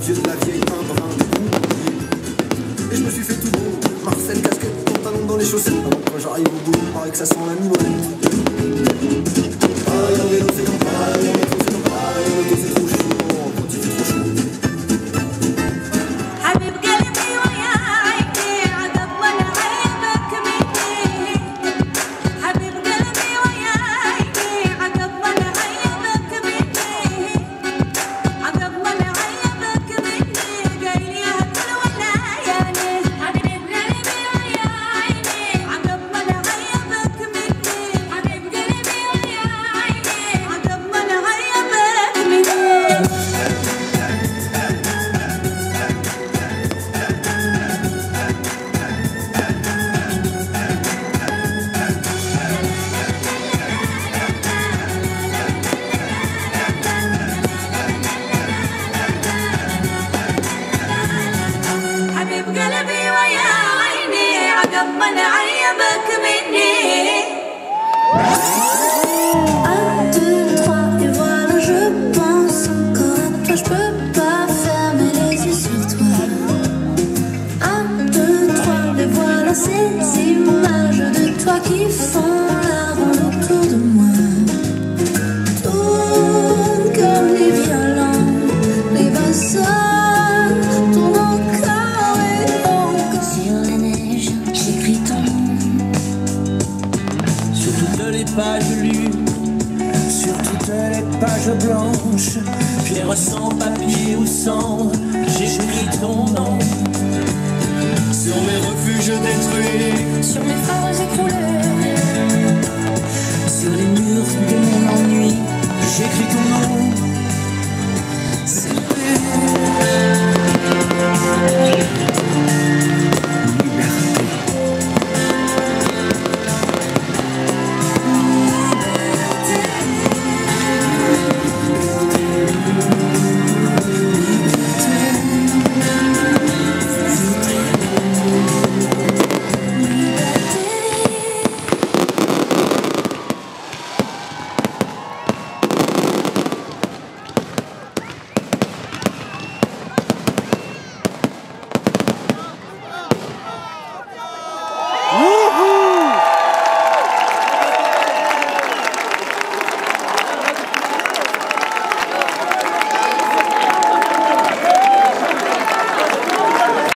vieux de la vieille, un brin de roulier. Et je me suis fait tout beau, Marseille. mes chaussettes. Alors quand j'arrive au boulot, il paraît que ça sent la mine. Pareil en vélo, c'est comme pareil, en métro, c'est comme pareil, en moto, c'est trop chaud, quand il fait trop chaud. حبيب قلبي وياي عقب ما نعيبك مني حبيب قلبي وياي عقب ما نعيبك مني عقب ما نعيبك مني قايليها كل ولاياني حبيب قلبي وياي عقب ما نعيبك مني حبيب قلبي وياي عقب ما نعيبك مني حبيب قلبي ويا عيني عقب ما نعيبك مني Un, deux, trois, et voilà, je pense encore à toi. Je peux pas fermer les yeux sur toi. Un, deux, trois, et voilà ces images de toi qui font la ronde autour de moi. Tourne comme les violons, les bassins tournent encore et encore. Sur la neige, j'écris ton nom. Sur toutes les pages lues, sur toutes les pages blanches, pierre sans papier ou sang, j'écris ton nom. Sur mes refuges détruits, Sur mes phares écroulés.